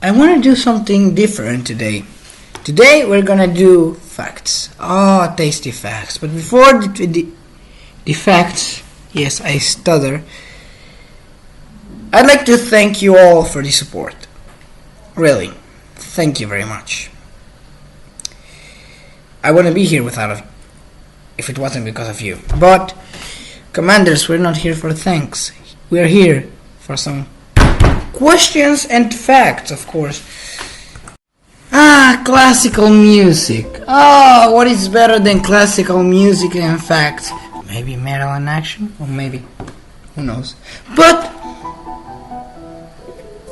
I want to do something different today. Today we're gonna do facts. Oh, tasty facts. But before the facts, yes, I stutter. I'd like to thank you all for the support. Really, thank you very much. I wouldn't be here without if it wasn't because of you. But, commanders, we're not here for thanks. We're here for some questions and facts, of course. Classical music. What is better than classical music and facts? Maybe metal in action? Or maybe, who knows. But,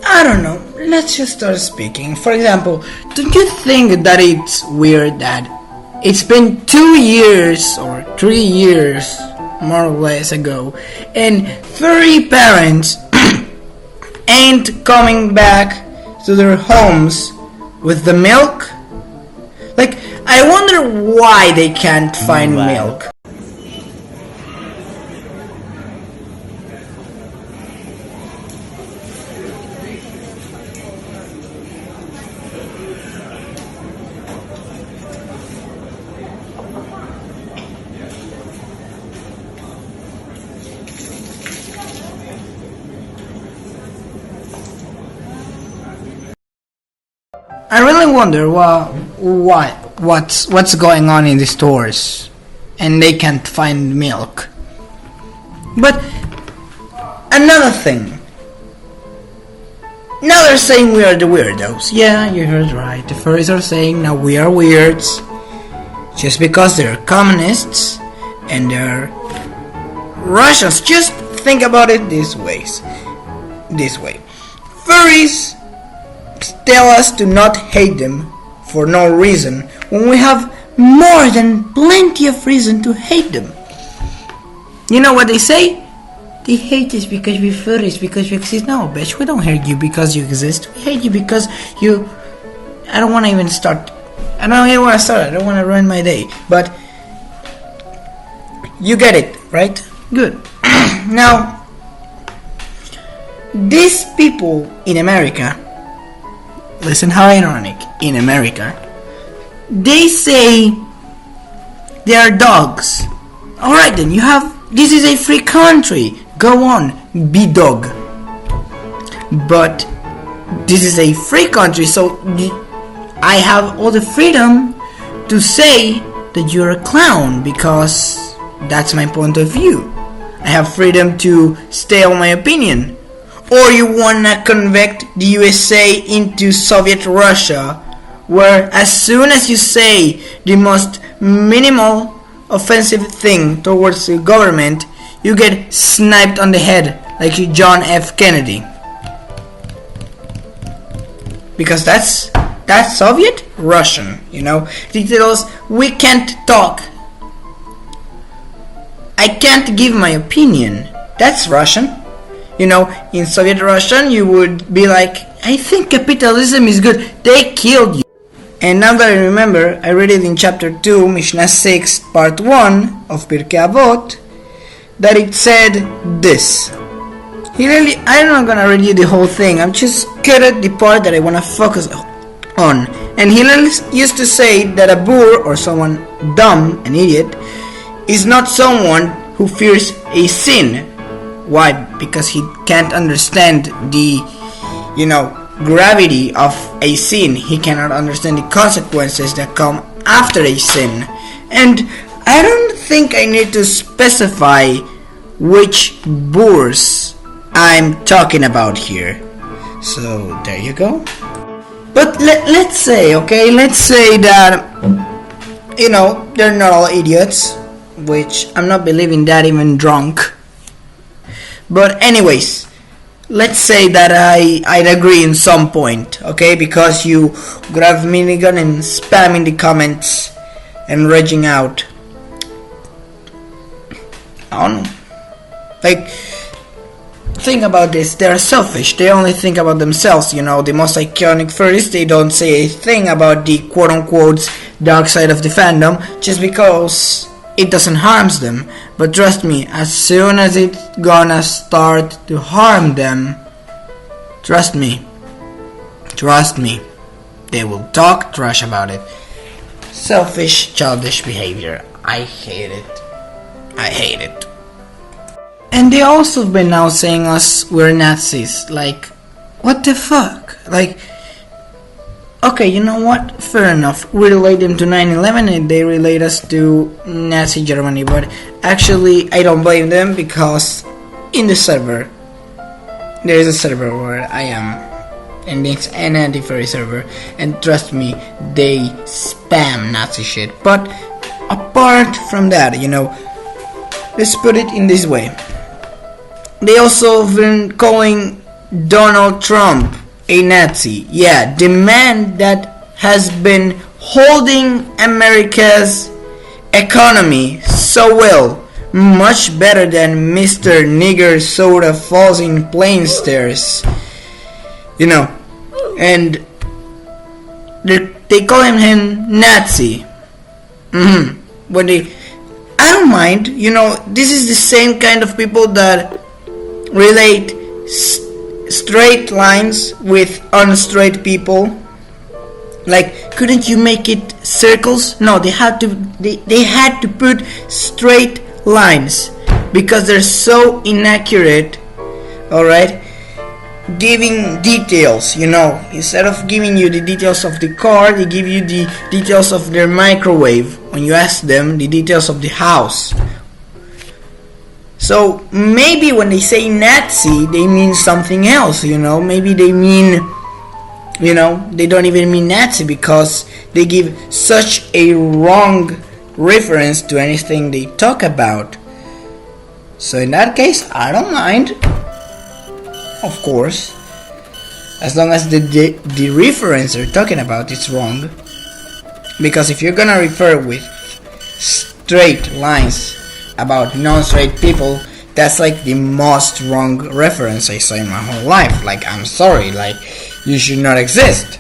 I don't know. Let's just start speaking. For example, don't you think that it's weird that it's been 2 years or 3 years, more or less ago, and 3 parents ain't coming back to their homes with the milk? Like, I wonder why they can't find milk. I really wonder what's going on in the stores, and they can't find milk. But another thing. Now they're saying we are the weirdos. Yeah, you heard right. The furries are saying now we are weirds, just because they're communists and they're Russians. Just think about it this way. Furries tell us to not hate them for no reason when we have more than plenty of reason to hate them. You know what they say? They hate us because we're furries, because we exist. No, bitch, we don't hate you because you exist. We hate you because you... I don't want to even start. I don't even want to start. I don't want to ruin my day. But you get it, right? Good. Now, these people in America, listen how ironic, in America, they say they are dogs. Alright then, this is a free country. Go on, be dog. But this is a free country, so I have all the freedom to say that you're a clown, because that's my point of view. I have freedom to state my opinion. Or you wanna convert the USA into Soviet Russia, where as soon as you say the most minimal offensive thing towards the government, you get sniped on the head like John F. Kennedy. Because that's Soviet Russian, you know. They tell us we can't talk. I can't give my opinion. That's Russian. You know, in Soviet Russian, you would be like, I think capitalism is good. They killed you. And now that I remember, I read it in chapter 2, Mishnah 6, part 1 of Pirkei Avot, that it said this. I'm not gonna read you the whole thing. I'm just cut the part that I wanna focus on. And Hillel used to say that a boor, or someone dumb, an idiot, is not someone who fears a sin. Why? Because he can't understand the, gravity of a sin. He cannot understand the consequences that come after a sin. And I don't think I need to specify which boors I'm talking about here. So there you go. But let's say that, they're not all idiots, which I'm not believing that even drunk. But anyways, let's say that I'd agree in some point, okay? Because you grab minigun and spam in the comments and raging out. I don't know. Like, think about this. They're selfish. They only think about themselves, The most iconic furries, they don't say a thing about the quote-unquote dark side of the fandom just because it doesn't harm them. But trust me, as soon as it's gonna start to harm them, trust me, Trust me, they will talk trash about it. Selfish, childish behavior. I hate it. I hate it. And they also been now saying us we're Nazis. Like, what the fuck? Like, okay, you know what? Fair enough. We relate them to 9/11 and they relate us to Nazi Germany. But actually, I don't blame them because in the server, there is a server where I am. And it's an anti-furry server. And trust me, they spam Nazi shit. But apart from that, you know, let's put it in this way. They also have been calling Donald Trump a Nazi. Yeah, the man that has been holding America's economy so well, much better than Mr. Nigger Soda Falls in Plain Stairs. You know, and they call him Nazi. When I don't mind. You know, this is the same kind of people that relate straight lines with unstraight people. Like, couldn't you make it circles? No, they had to put straight lines because they're so inaccurate. All right, giving details, you know, instead of giving you the details of the car, they give you the details of their microwave when you ask them the details of the house. So maybe when they say Nazi, they mean something else, you know. Maybe they mean, you know, they don't even mean Nazi because they give such a wrong reference to anything they talk about. So in that case, I don't mind, of course, as long as the reference they're talking about is wrong. Because if you're gonna refer with straight lines about non-straight people, that's like the most wrong reference I saw in my whole life. Like, I'm sorry, like, you should not exist.